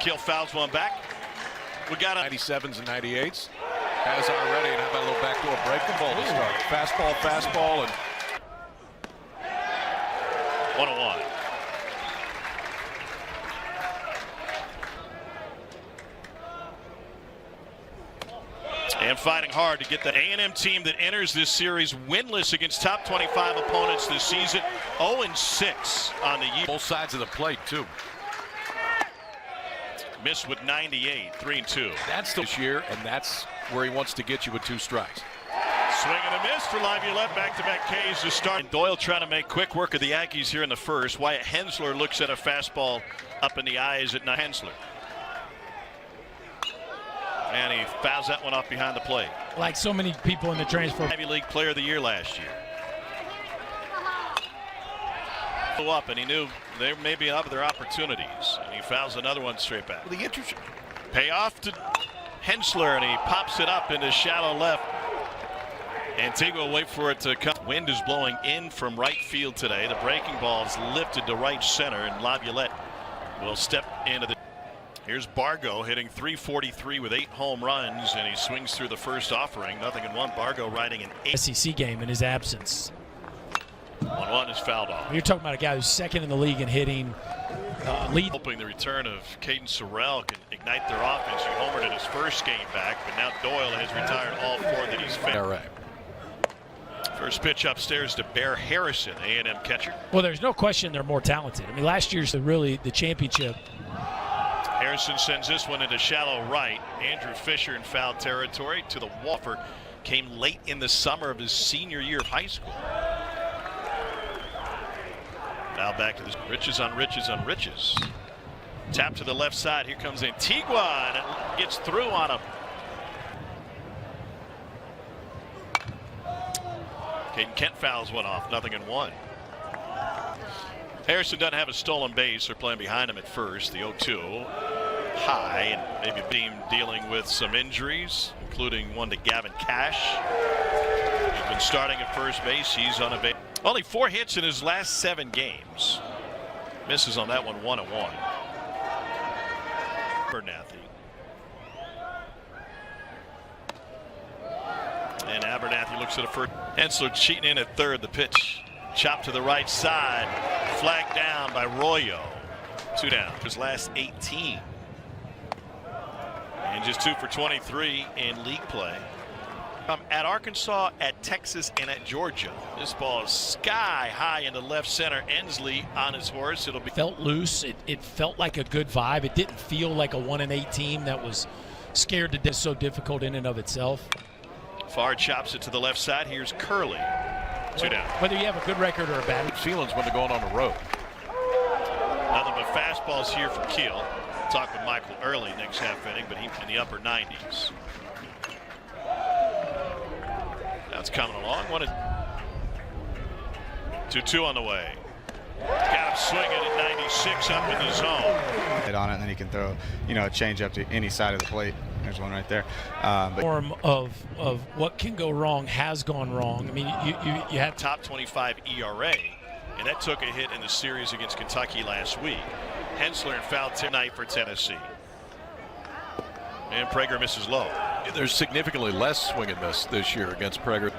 Kill fouls one back. We got 97s and 98s. Has already, and how about a little backdoor break the ball to start. Fastball, and 1-1. And fighting hard to get the A&M team that enters this series winless against top 25 opponents this season. 0-6 on the year. Both sides of the plate, too. Missed with 98, 3-2. That's this year, and that's where he wants to get you with 2 strikes. Swing and a miss for Laviolette. Back-to-back Ks to start. And Doyle trying to make quick work of the Yankees here in the first. Wyatt Hensler looks at a fastball up in the eyes at Hensler. And he fouls that one off behind the plate. Like so many people in the transfer. Ivy League Player of the Year last year. Up, and he knew there may be other opportunities, and he fouls another one straight back. The interesting payoff to Hensler, and he pops it up into shallow left. Antigua will wait for it to come. Wind is blowing in from right field today. The breaking ball is lifted to right center, and Laviolette will step into the. Here's Bargo hitting .343 with 8 home runs, and he swings through the first offering. 0-1. Bargo riding an 8 SEC game in his absence. 1-1 is fouled off. You're talking about a guy who's second in the league in hitting. Lead. Hoping the return of Caden Sorrell can ignite their offense. He homered in his first game back, but now Doyle has retired all 4 that he's faced. right. First pitch upstairs to Bear Harrison, A&M catcher. Well, there's no question they're more talented. I mean, last year's the championship. Harrison sends this one into shallow right. Andrew Fisher in foul territory to the Wofford. Came late in the summer of his senior year of high school. Now back to this riches on riches on riches. Tap to the left side. Here comes Antigua, and it gets through on him. Caden Kent fouls one off. 0-1. Harrison doesn't have a stolen base. They're playing behind him at first. The 0-2 high, and maybe Beam dealing with some injuries, including one to Gavin Cash. He's been starting at first base. He's on a base. Only 4 hits in his last 7 games. Misses on that one. 1-1. Abernathy. And Abernathy looks at a first. Hensler cheating in at third. The pitch chopped to the right side. Flagged down by Royo. 2 down. His last 18. And just 2 for 23 in league play. At Arkansas, at Texas, and at Georgia. This ball is sky high into left center. Ensley on his horse. It'll be felt loose. It felt like a good vibe. It didn't feel like a 1-8 team that was scared to death. So difficult in and of itself. Farr chops it to the left side. Here's Curley. 2 down. Whether you have a good record or a bad feelings when they're going on the road. Nothing but fastballs here for Keel. Talk with Michael early next half inning, but he's in the upper 90s. That's coming along. 2-2 on the way. Got him swinging at 96 up in the zone. Hit on it, and then he can throw, a change up to any side of the plate. There's one right there. Form of what can go wrong has gone wrong. I mean, you have top 25 ERA, and that took a hit in the series against Kentucky last week. Hensler and foul tonight for Tennessee. And Prager misses low. There's significantly less swing and miss this year against Prager.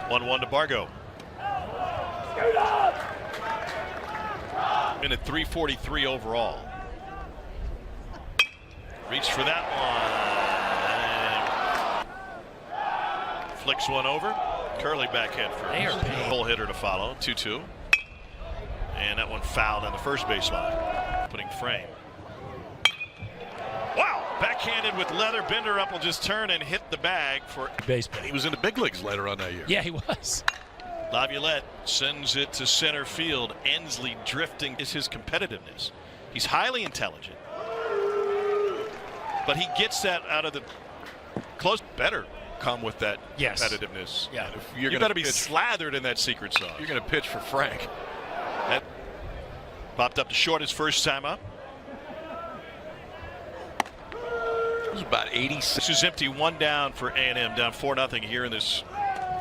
1-1 to Bargo. Minute 3:43 overall. Reached for that one. Flicks one over. Curley backhand first. Full hitter to follow. 2-2. And that one fouled on the first baseline. Putting frame. Wow! Backhanded with leather. Bender up will just turn and hit the bag for baseball. He was in the big leagues later on that year. Yeah, he was. Laviolette sends it to center field. Ensley drifting is his competitiveness. He's highly intelligent, but he gets that out of the close. Better come with that competitiveness. Yeah, if you better be slathered in that secret sauce. You're going to pitch for Frank. That popped up to short his first time up. It was about 86. This is empty. 1 down for A&M. Down 4-0 here in this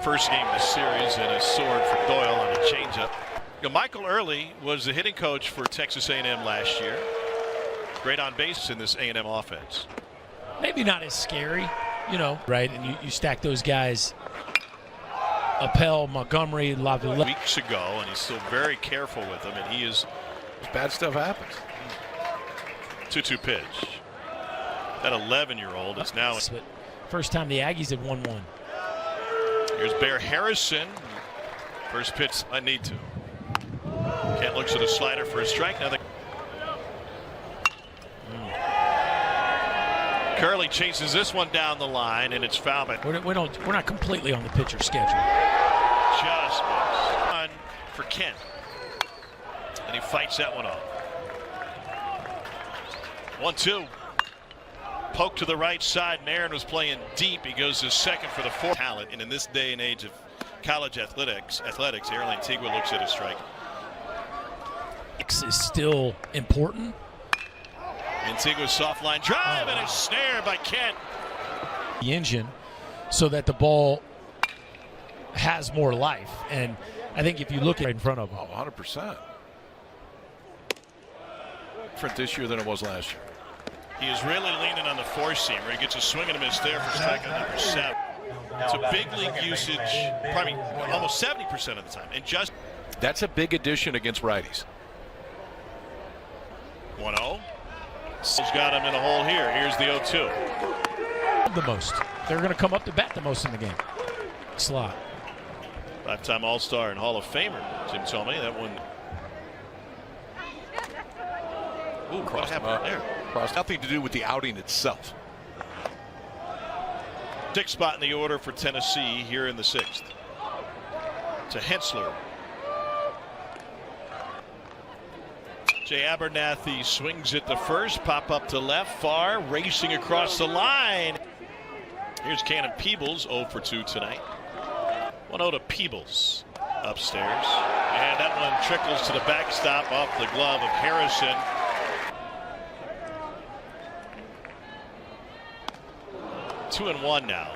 first game of the series, and a sword for Doyle on a changeup. Michael Early was the hitting coach for Texas A&M last year. Great on base in this A&M offense. Maybe not as scary, you know, right? And you stack those guys, Appel, Montgomery, Laviolette. Weeks ago, and he's still very careful with them, and he is. Bad stuff happens. 2-2 pitch. That 11-year-old is now. First time the Aggies have won one. Here's Bear Harrison. First pitch, I need to. Kent looks at a slider for a strike. Now Curley chases this one down the line, and it's foul. But we're not completely on the pitcher schedule. Just missed. For Kent, and he fights that one off. 1-2. Poke to the right side. Marin was playing deep. He goes to second for the fourth. Talent, and in this day and age of college athletics, Ariel Antigua looks at a strike. Is still important. Antigua's soft line drive and a snare by Kent. The engine, so that the ball has more life, and I think if you look at it in front of him, 100%. Different this year than it was last year. He is really leaning on the four-seam where he gets a swing and a miss there for strike on number 7. It's a big league usage, probably almost 70% of the time. And just that's a big addition against righties. 1-0. He's got him in a hole here. Here's the 0-2. The most. They're going to come up to bat the most in the game. Slot. 5-time All-Star and Hall of Famer, Jim told me. That one. Ooh, what happened there? Nothing to do with the outing itself. 6th spot in the order for Tennessee here in the 6th. To Hensler. Jay Abernathy swings it to first, pop up to left, far, racing across the line. Here's Cannon Peebles, 0 for 2 tonight. 1-0 to Peebles upstairs. And that one trickles to the backstop off the glove of Harrison. 2-1 now.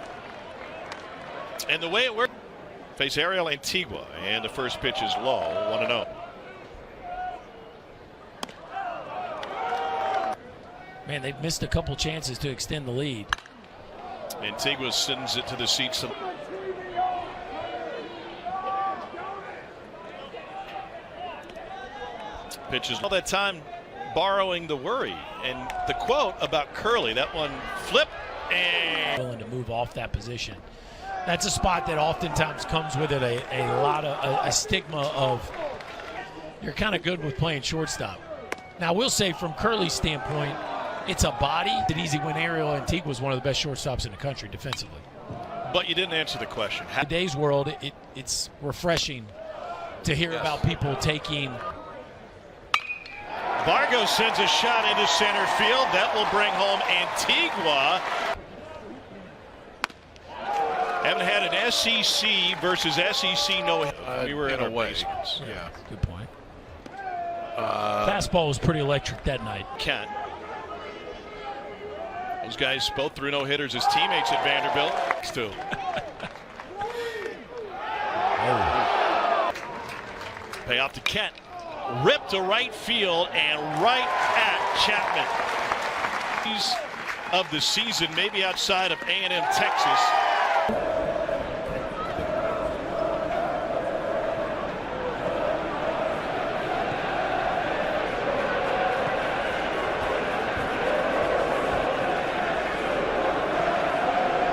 And the way it works, face Ariel Antigua, and the first pitch is low, 1-0. Man, they've missed a couple chances to extend the lead. Antigua sends it to the seats. Pitches all that time borrowing the worry. And the quote about Curley, that one flipped and willing to move off that position. That's a spot that oftentimes comes with it a lot of a stigma of you're kind of good with playing shortstop. Now, we'll say from Curley's standpoint, it's a body. It's easy when Ariel Antigua was one of the best shortstops in the country defensively. But you didn't answer the question. In today's world, it's refreshing to hear about people taking. Vargo sends a shot into center field. That will bring home Antigua. Haven't had an SEC versus SEC no. We were in a our way. basements. Yeah. Good point. Fastball was pretty electric that night. Kent. Those guys both threw no hitters as teammates at Vanderbilt. Still. Payoff to Kent. Ripped to right field and right at Chapman. Of the season, maybe outside of A&M Texas.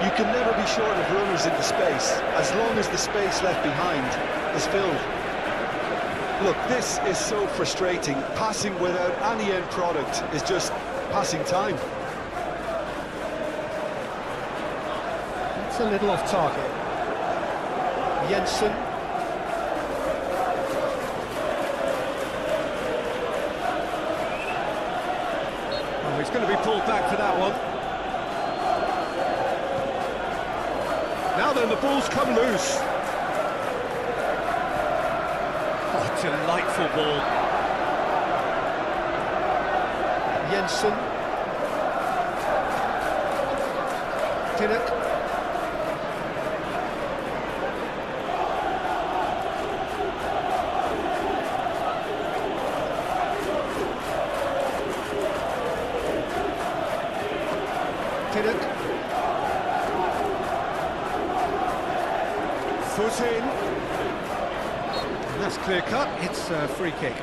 You can never be short of runners in the space, as long as the space left behind is filled. Look, this is so frustrating. Passing without any end product is just passing time. It's a little off target. Jensen. Oh, he's going to be pulled back for that one. Now then, the ball's come loose. Oh, delightful ball. Jensen. Kinnock. moment. Foot in. And that's clear cut. It's a free kick.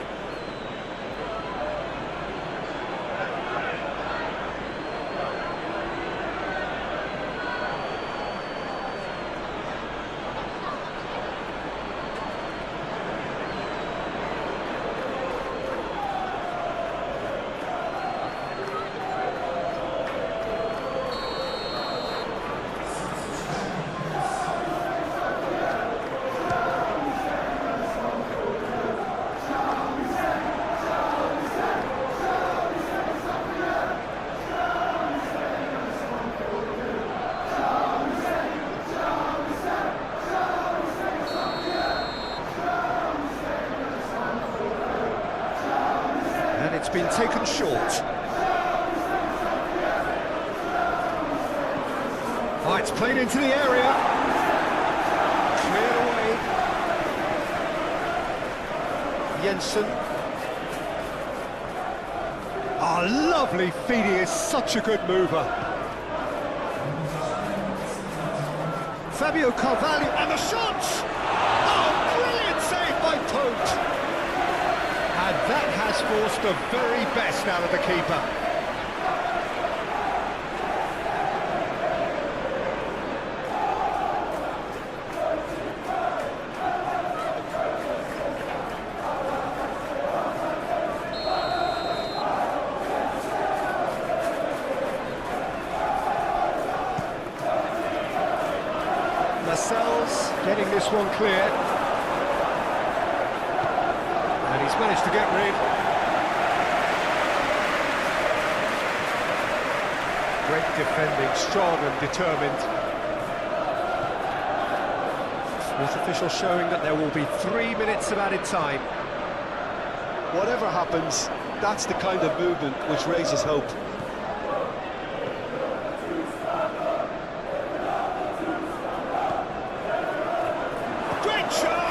And it's been taken short. Oh, it's played into the area. Cleared away. Jensen. Oh, lovely feed. He is such a good mover. Fabio Carvalho, and the shot! Oh, brilliant save by Tote. And that has forced the very best out of the keeper. Lascelles getting this one clear. And he's managed to get rid. Great defending, strong and determined. Fourth official showing that there will be 3 minutes of added time. Whatever happens, that's the kind of movement which raises hope. Great shot!